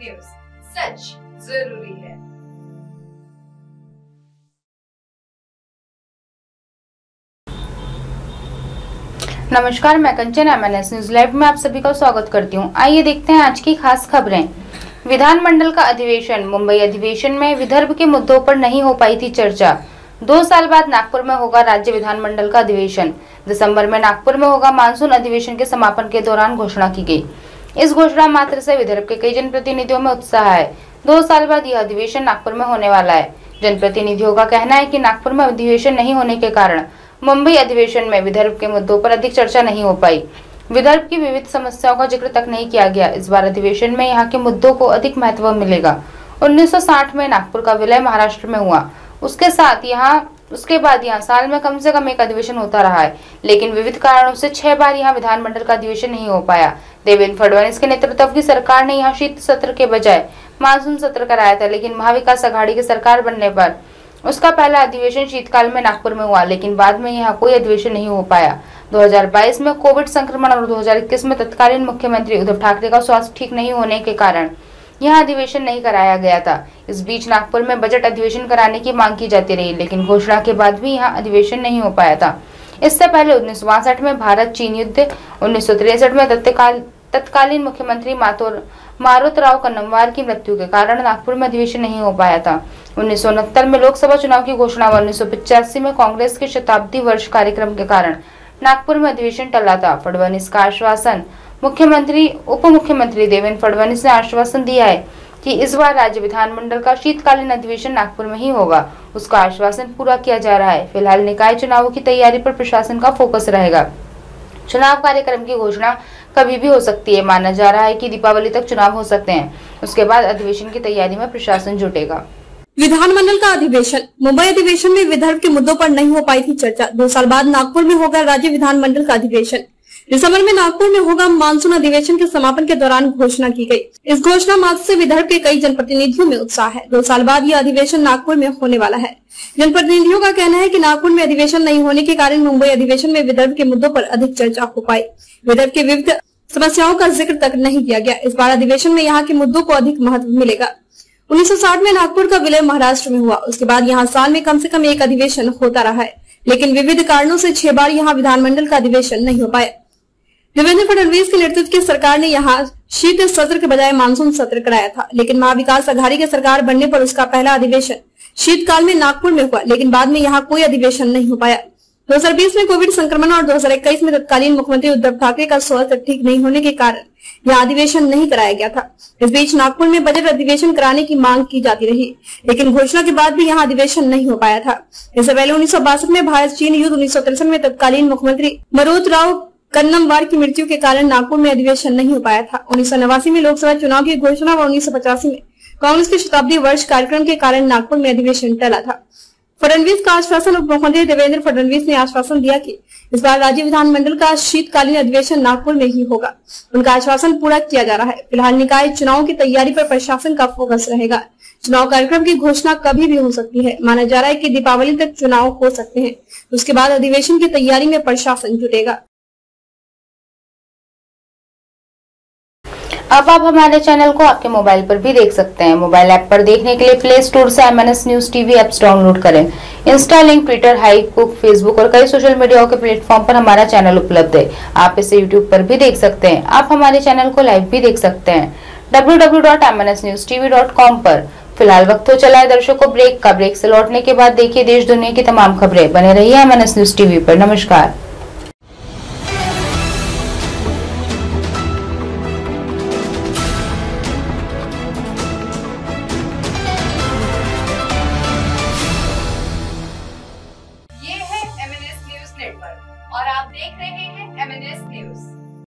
News, सच जरूरी है। नमस्कार, मैं कंचन MNS न्यूज लाइव में आप सभी का स्वागत करती हूं। आइए देखते हैं आज की खास खबरें। विधानमंडल का अधिवेशन। मुंबई अधिवेशन में विदर्भ के मुद्दों पर नहीं हो पाई थी चर्चा। 2 साल बाद नागपुर में होगा राज्य विधानमंडल का अधिवेशन। दिसंबर में नागपुर में होगा मानसून अधिवेशन के समापन के दौरान घोषणा की गई। इस घोषणा मात्र से विदर्भ के कई जनप्रतिनिधियों में उत्साह है। 2 साल बाद यह अधिवेशन नागपुर में होने वाला है। जनप्रतिनिधियों का कहना है कि नागपुर में अधिवेशन नहीं होने के कारण मुंबई अधिवेशन में विदर्भ के मुद्दों पर अधिक चर्चा नहीं हो पाई। विदर्भ की विविध समस्याओं का जिक्र तक नहीं किया गया। इस बार अधिवेशन में यहाँ के मुद्दों को अधिक महत्व मिलेगा। 1960 में नागपुर का विलय महाराष्ट्र में हुआ। उसके बाद यहाँ साल में कम से कम एक अधिवेशन होता रहा है, लेकिन विविध कारणों से 6 बार यहाँ विधानमंडल का अधिवेशन नहीं हो पाया। देवेंद्र फडणवीस के नेतृत्व की सरकार ने यहाँ शीत सत्र के बजाय मानसून सत्र कराया था, लेकिन महाविकास आघाड़ी की सरकार बनने पर उसका पहला अधिवेशन शीतकाल में नागपुर में हुआ, लेकिन बाद में यहाँ कोई अधिवेशन नहीं हो पाया। 2022 में कोविड संक्रमण और 2021 में तत्कालीन मुख्यमंत्री उद्धव ठाकरे का स्वास्थ्य ठीक नहीं होने के कारण यहाँ अधिवेशन नहीं कराया गया था। इस बीच नागपुर में बजट अधिवेशन कराने की मांग की जाती रही, लेकिन घोषणा के बाद भी यहाँ अधिवेशन नहीं हो पाया था। इससे पहले 1962 में भारत चीन युद्ध, 1963 में तत्कालीन मुख्यमंत्री मारुतराव कन्नमवार की मृत्यु के कारण नागपुर में अधिवेशन नहीं हो पाया था। 1969 में लोकसभा चुनाव की घोषणा व 1985 में कांग्रेस के शताब्दी वर्ष कार्यक्रम के कारण नागपुर में अधिवेशन टला था। फडणवीस का आश्वासन। उप मुख्यमंत्री देवेंद्र फडणवीस ने आश्वासन दिया है कि इस बार राज्य विधानमंडल का शीतकालीन अधिवेशन नागपुर में ही होगा। उसका आश्वासन पूरा किया जा रहा है। फिलहाल निकाय चुनावों की तैयारी पर प्रशासन का फोकस रहेगा। चुनाव कार्यक्रम की घोषणा कभी भी हो सकती है। माना जा रहा है कि दीपावली तक चुनाव हो सकते हैं। उसके बाद अधिवेशन की तैयारी में प्रशासन जुटेगा। विधानमंडल का अधिवेशन। मुंबई अधिवेशन में विदर्भ के मुद्दों पर नहीं हो पाई थी चर्चा। 2 साल बाद नागपुर में होगा राज्य विधानमंडल का अधिवेशन। दिसंबर में नागपुर में होगा मानसून अधिवेशन के समापन के दौरान घोषणा की गई। इस घोषणा मात्र से विदर्भ के कई जनप्रतिनिधियों में उत्साह है। 2 साल बाद यह अधिवेशन नागपुर में होने वाला है। जनप्रतिनिधियों का कहना है कि नागपुर में अधिवेशन नहीं होने के कारण मुंबई अधिवेशन में विदर्भ के मुद्दों पर अधिक चर्चा हो पाई। विदर्भ के विविध समस्याओं का जिक्र तक नहीं किया गया। इस बार अधिवेशन में यहाँ के मुद्दों को अधिक महत्व मिलेगा। 1960 में नागपुर का विलय महाराष्ट्र में हुआ। उसके बाद यहाँ साल में कम से कम एक अधिवेशन होता रहा है, लेकिन विविध कारणों से 6 बार यहाँ विधानमंडल का अधिवेशन नहीं हो पाया। देवेंद्र फडणवीस के नेतृत्व की सरकार ने यहाँ शीत सत्र के बजाय मानसून सत्र कराया था, लेकिन महाविकास आघाड़ी की सरकार बनने पर उसका पहला अधिवेशन शीतकाल में नागपुर में हुआ, लेकिन बाद में यहाँ कोई अधिवेशन नहीं हो पाया। 2020 में कोविड संक्रमण और 2021 में तत्कालीन मुख्यमंत्री उद्धव ठाकरे का स्वास्थ्य ठीक नहीं होने के कारण यह अधिवेशन नहीं कराया गया था। इस बीच नागपुर में बजट अधिवेशन कराने की मांग की जाती रही, लेकिन घोषणा के बाद भी यहाँ अधिवेशन नहीं हो पाया था। इससे पहले 1962 में भारत चीन युद्ध, 1963 में तत्कालीन मुख्यमंत्री मारुतराव कन्नमवार की मृत्यु के कारण नागपुर में अधिवेशन नहीं हो पाया था। 1989 में लोकसभा चुनाव की घोषणा व 1985 में कांग्रेस के शताब्दी वर्ष कार्यक्रम के कारण नागपुर में अधिवेशन टला था। फडणवीस का आश्वासन। उप मुख्यमंत्री देवेंद्र फडणवीस ने आश्वासन दिया कि इस बार राज्य विधानमंडल का शीतकालीन अधिवेशन नागपुर में ही होगा। उनका आश्वासन पूरा किया जा रहा है। फिलहाल निकाय चुनाव की तैयारी पर प्रशासन का फोकस रहेगा। चुनाव कार्यक्रम की घोषणा कभी भी हो सकती है। माना जा रहा है कि दीपावली तक चुनाव हो सकते हैं। उसके बाद अधिवेशन की तैयारी में प्रशासन जुटेगा। अब आप हमारे चैनल को आपके मोबाइल पर भी देख सकते हैं। मोबाइल ऐप पर देखने के लिए प्ले स्टोर से MNS news TV apps download करें। Insta, link, Twitter, Hike, Facebook और कई सोशल मीडिया के प्लेटफॉर्म पर हमारा चैनल उपलब्ध है। आप इसे यूट्यूब पर भी देख सकते हैं। आप हमारे चैनल को लाइव भी देख सकते हैं www.mnsnewstv.com पर। फिलहाल वक्त हो चला है दर्शकों ब्रेक का। ब्रेक से लौटने के बाद देखिए देश दुनिया की तमाम खबरें। बने रहिए MNS न्यूज टीवी पर। नमस्कार।